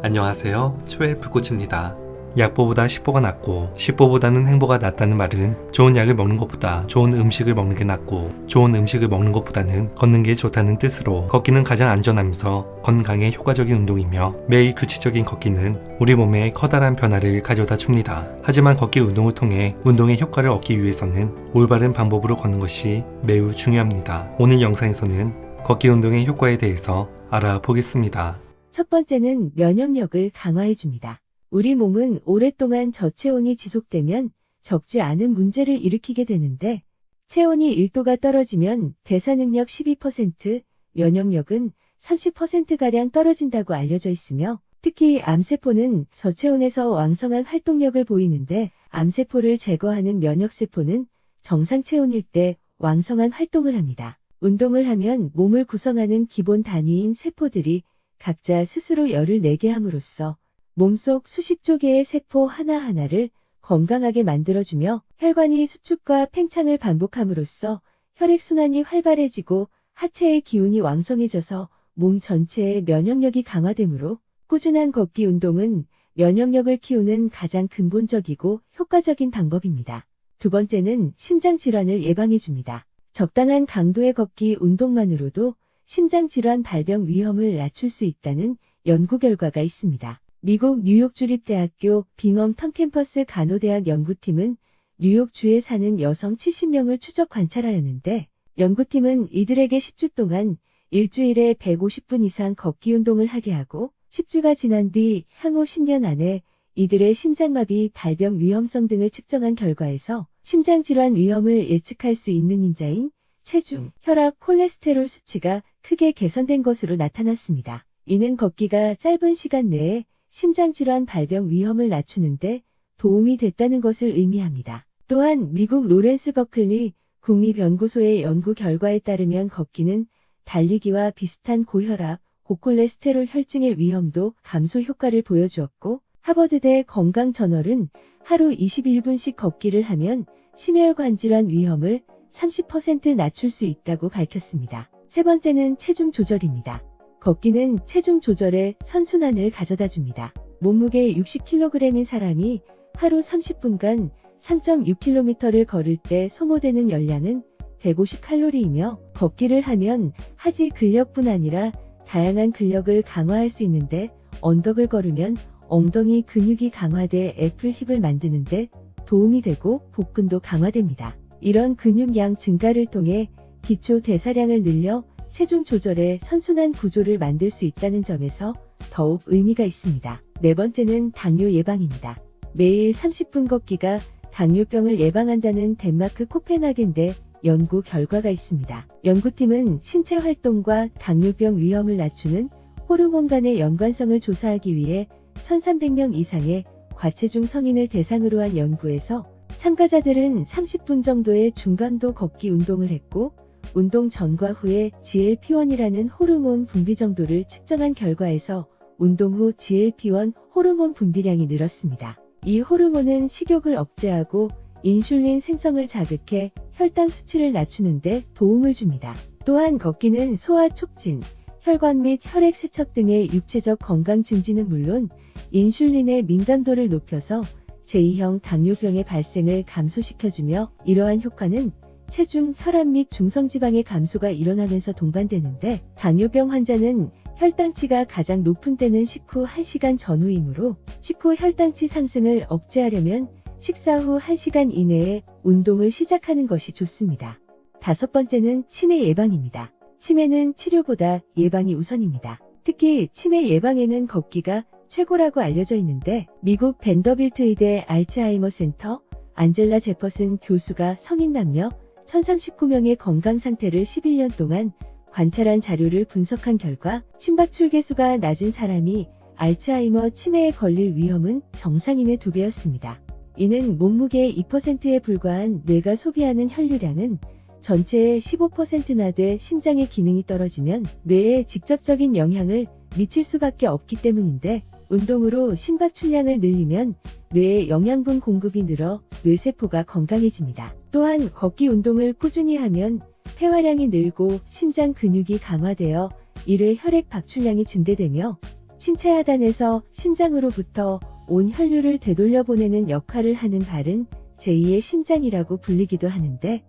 안녕하세요. 초헬프 코치입니다. 약보보다 식보가 낫고 식보보다는 행보가 낫다는 말은 좋은 약을 먹는 것보다 좋은 음식을 먹는 게 낫고 좋은 음식을 먹는 것보다는 걷는 게 좋다는 뜻으로 걷기는 가장 안전하면서 건강에 효과적인 운동이며 매일 규칙적인 걷기는 우리 몸에 커다란 변화를 가져다 줍니다. 하지만 걷기 운동을 통해 운동의 효과를 얻기 위해서는 올바른 방법으로 걷는 것이 매우 중요합니다. 오늘 영상에서는 걷기 운동의 효과에 대해서 알아보겠습니다. 첫 번째는 면역력을 강화해줍니다. 우리 몸은 오랫동안 저체온이 지속되면 적지 않은 문제를 일으키게 되는데 체온이 1도가 떨어지면 대사능력 12%, 면역력은 30%가량 떨어진다고 알려져 있으며 특히 암세포는 저체온에서 왕성한 활동력을 보이는데 암세포를 제거하는 면역세포는 정상 체온일 때 왕성한 활동을 합니다. 운동을 하면 몸을 구성하는 기본 단위인 세포들이 각자 스스로 열을 내게 함으로써 몸속 수십조 개의 세포 하나하나를 건강하게 만들어주며 혈관이 수축과 팽창을 반복함으로써 혈액순환이 활발해지고 하체의 기운이 왕성해져서 몸 전체의 면역력이 강화되므로 꾸준한 걷기 운동은 면역력을 키우는 가장 근본적이고 효과적인 방법입니다. 두 번째는 심장질환을 예방해줍니다. 적당한 강도의 걷기 운동만으로도 심장질환 발병 위험을 낮출 수 있다는 연구 결과가 있습니다. 미국 뉴욕주립대학교 빙엄턴 캠퍼스 간호대학 연구팀은 뉴욕주에 사는 여성 70명을 추적 관찰하였는데 연구팀은 이들에게 10주 동안 일주일에 150분 이상 걷기 운동을 하게 하고 10주가 지난 뒤 향후 10년 안에 이들의 심장마비 발병 위험성 등을 측정한 결과에서 심장질환 위험을 예측할 수 있는 인자인 체중, 혈압, 콜레스테롤 수치가 크게 개선된 것으로 나타났습니다. 이는 걷기가 짧은 시간 내에 심장질환 발병 위험을 낮추는데 도움이 됐다는 것을 의미합니다. 또한 미국 로렌스 버클리 국립연구소의 연구 결과에 따르면 걷기는 달리기와 비슷한 고혈압, 고콜레스테롤 혈증의 위험도 감소 효과를 보여주었고 하버드대 건강저널은 하루 21분씩 걷기를 하면 심혈관 질환 위험을 30% 낮출 수 있다고 밝혔습니다. 세 번째는 체중 조절입니다. 걷기는 체중 조절에 선순환을 가져다 줍니다. 몸무게 60kg인 사람이 하루 30분간 3.6km를 걸을 때 소모되는 열량은 150칼로리이며 걷기를 하면 하지 근력뿐 아니라 다양한 근력을 강화할 수 있는데 언덕을 걸으면 엉덩이 근육이 강화돼 애플 힙을 만드는데 도움이 되고 복근도 강화됩니다. 이런 근육량 증가를 통해 기초 대사량을 늘려 체중 조절의 선순환 구조를 만들 수 있다는 점에서 더욱 의미가 있습니다. 네 번째는 당뇨 예방입니다. 매일 30분 걷기가 당뇨병을 예방한다는 덴마크 코펜하겐대 연구 결과가 있습니다. 연구팀은 신체 활동과 당뇨병 위험을 낮추는 호르몬 간의 연관성을 조사하기 위해 1300명 이상의 과체중 성인을 대상으로 한 연구에서 참가자들은 30분 정도의 중간도 걷기 운동을 했고 운동 전과 후에 GLP-1이라는 호르몬 분비 정도를 측정한 결과에서 운동 후 GLP-1 호르몬 분비량이 늘었습니다. 이 호르몬은 식욕을 억제하고 인슐린 생성을 자극해 혈당 수치를 낮추는 데 도움을 줍니다. 또한 걷기는 소화 촉진, 혈관 및 혈액 세척 등의 육체적 건강 증진은 물론 인슐린의 민감도를 높여서 제2형 당뇨병의 발생을 감소시켜주며 이러한 효과는 체중, 혈압 및 중성지방의 감소가 일어나면서 동반되는데 당뇨병 환자는 혈당치가 가장 높은 때는 식후 1시간 전후이므로 식후 혈당치 상승을 억제하려면 식사 후 1시간 이내에 운동을 시작하는 것이 좋습니다. 다섯 번째는 치매 예방입니다. 치매는 치료보다 예방이 우선입니다. 특히 치매 예방에는 걷기가 최고라고 알려져 있는데 미국 벤더빌트 의대 알츠하이머 센터 안젤라 제퍼슨 교수가 성인 남녀 1039명의 건강 상태를 11년 동안 관찰한 자료를 분석한 결과 심박출계수가 낮은 사람이 알츠하이머 치매에 걸릴 위험은 정상인의 2배였습니다. 이는 몸무게의 2%에 불과한 뇌가 소비하는 혈류량은 전체의 15%나 돼 심장의 기능이 떨어지면 뇌에 직접적인 영향을 미칠 수밖에 없기 때문인데 운동으로 심박출량을 늘리면 뇌에 영양분 공급이 늘어 뇌세포가 건강해집니다. 또한 걷기 운동을 꾸준히 하면 폐활량이 늘고 심장 근육이 강화되어 1회 혈액 박출량이 증대되며 신체 하단에서 심장으로부터 온 혈류를 되돌려 보내는 역할을 하는 발은 제2의 심장이라고 불리기도 하는데,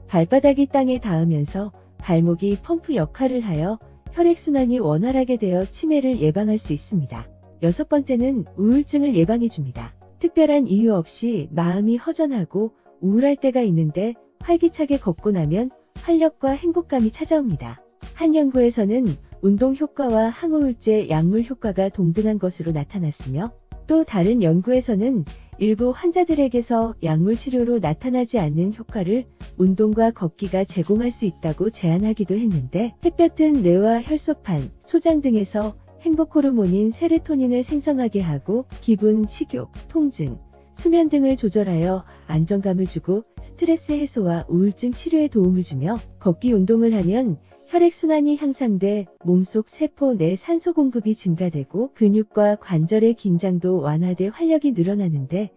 발바닥이 땅에 닿으면서 발목이 펌프 역할을 하여 혈액순환이 원활하게 되어 치매를 예방할 수 있습니다. 여섯 번째는 우울증을 예방해줍니다. 특별한 이유 없이 마음이 허전하고 우울할 때가 있는데 활기차게 걷고 나면 활력과 행복감이 찾아옵니다. 한 연구에서는 운동 효과와 항우울제 약물 효과가 동등한 것으로 나타났으며, 또 다른 연구에서는 일부 환자들에게서 약물 치료로 나타나지 않는 효과를 운동과 걷기가 제공할 수 있다고 제안하기도 했는데, 햇볕은 뇌와 혈소판, 소장 등에서 행복 호르몬인 세로토닌을 생성하게 하고 기분, 식욕, 통증, 수면 등을 조절하여 안정감을 주고 스트레스 해소와 우울증 치료에 도움을 주며, 걷기 운동을 하면 혈액순환이 향상돼 몸속 세포 내 산소 공급이 증가되고 근육과 관절의 긴장도 완화돼 활력이 늘어나는데,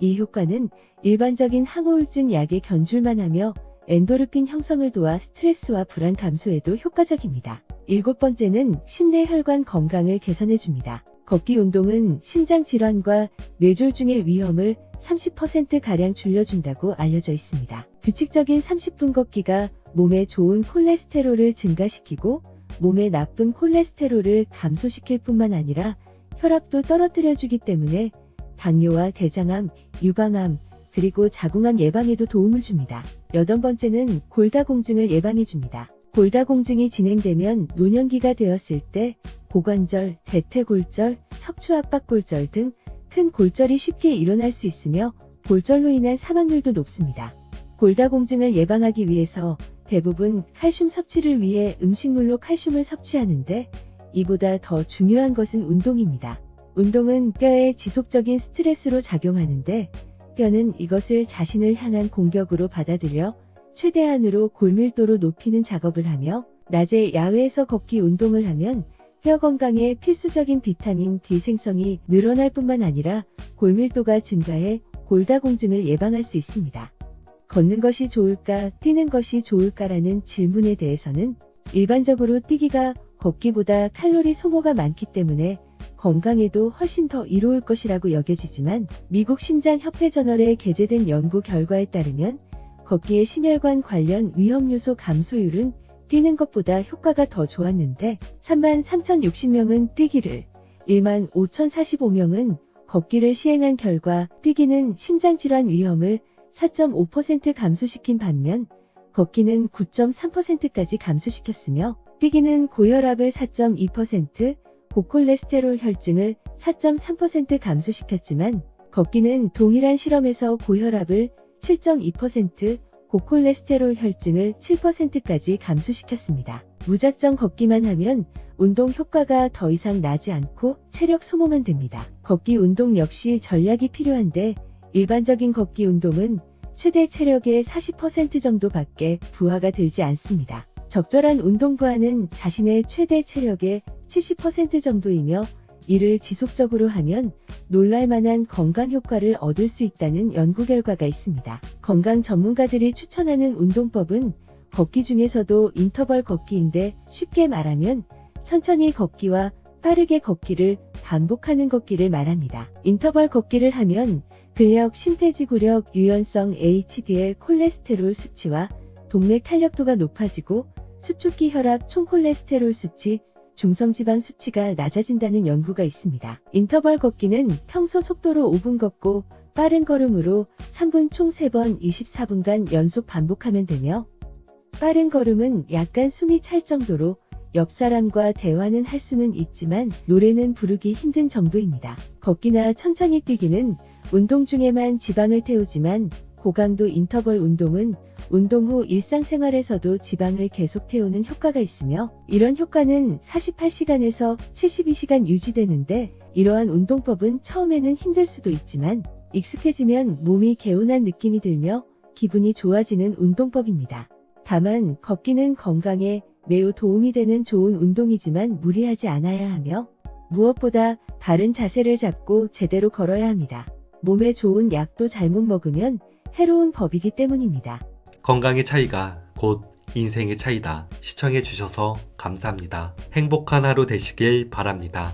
이 효과는 일반적인 항우울증 약에 견줄만 하며 엔도르핀 형성을 도와 스트레스와 불안 감소에도 효과적입니다. 일곱 번째는 심내 혈관 건강을 개선해줍니다. 걷기 운동은 심장 질환과 뇌졸중의 위험을 30%가량 줄여준다고 알려져 있습니다. 규칙적인 30분 걷기가 몸에 좋은 콜레스테롤을 증가시키고 몸에 나쁜 콜레스테롤을 감소시킬 뿐만 아니라 혈압도 떨어뜨려주기 때문에 당뇨와 대장암, 유방암, 그리고 자궁암 예방에도 도움을 줍니다. 여덟 번째는 골다공증을 예방해줍니다. 골다공증이 진행되면 노년기가 되었을 때 고관절, 대퇴골절, 척추압박골절 등 큰 골절이 쉽게 일어날 수 있으며 골절로 인한 사망률도 높습니다. 골다공증을 예방하기 위해서 대부분 칼슘 섭취를 위해 음식물로 칼슘을 섭취하는데, 이보다 더 중요한 것은 운동입니다. 운동은 뼈에 지속적인 스트레스로 작용하는데, 뼈는 이것을 자신을 향한 공격으로 받아들여 최대한으로 골밀도로 높이는 작업을 하며, 낮에 야외에서 걷기 운동을 하면 뼈 건강에 필수적인 비타민 D 생성이 늘어날 뿐만 아니라 골밀도가 증가해 골다공증을 예방할 수 있습니다. 걷는 것이 좋을까, 뛰는 것이 좋을까라는 질문에 대해서는 일반적으로 뛰기가 걷기보다 칼로리 소모가 많기 때문에 건강에도 훨씬 더 이로울 것이라고 여겨지지만, 미국 심장협회 저널에 게재된 연구 결과에 따르면 걷기의 심혈관 관련 위험 요소 감소율은 뛰는 것보다 효과가 더 좋았는데, 33,060명은 뛰기를, 15,045명은 걷기를 시행한 결과 뛰기는 심장질환 위험을 4.5% 감소시킨 반면 걷기는 9.3%까지 감소시켰으며, 뛰기는 고혈압을 4.2%, 고콜레스테롤 혈증을 4.3% 감소시켰지만, 걷기는 동일한 실험에서 고혈압을 7.2%, 고콜레스테롤 혈증을 7%까지 감소시켰습니다. 무작정 걷기만 하면 운동 효과가 더 이상 나지 않고 체력 소모만 됩니다. 걷기 운동 역시 전략이 필요한데, 일반적인 걷기 운동은 최대 체력의 40% 정도밖에 부하가 들지 않습니다. 적절한 운동 부하는 자신의 최대 체력의 70% 정도이며, 이를 지속적으로 하면 놀랄만한 건강 효과를 얻을 수 있다는 연구 결과가 있습니다. 건강 전문가들이 추천하는 운동법은 걷기 중에서도 인터벌 걷기인데, 쉽게 말하면 천천히 걷기와 빠르게 걷기를 반복하는 걷기를 말합니다. 인터벌 걷기를 하면 근력, 심폐지구력, 유연성, HDL, 콜레스테롤 수치와 동맥 탄력도가 높아지고 수축기 혈압, 총콜레스테롤 수치, 중성지방 수치가 낮아진다는 연구가 있습니다. 인터벌 걷기는 평소 속도로 5분 걷고 빠른 걸음으로 3분 총 3번 24분간 연속 반복하면 되며, 빠른 걸음은 약간 숨이 찰 정도로 옆 사람과 대화는 할 수는 있지만 노래는 부르기 힘든 정도입니다. 걷기나 천천히 뛰기는 운동 중에만 지방을 태우지만, 고강도 인터벌 운동은 운동 후 일상생활에서도 지방을 계속 태우는 효과가 있으며, 이런 효과는 48시간에서 72시간 유지되는데, 이러한 운동법은 처음에는 힘들 수도 있지만 익숙해지면 몸이 개운한 느낌이 들며 기분이 좋아지는 운동법입니다. 다만 걷기는 건강에 매우 도움이 되는 좋은 운동이지만 무리하지 않아야 하며, 무엇보다 바른 자세를 잡고 제대로 걸어야 합니다. 몸에 좋은 약도 잘못 먹으면 해로운 법이기 때문입니다. 건강의 차이가 곧 인생의 차이다. 시청해주셔서 감사합니다. 행복한 하루 되시길 바랍니다.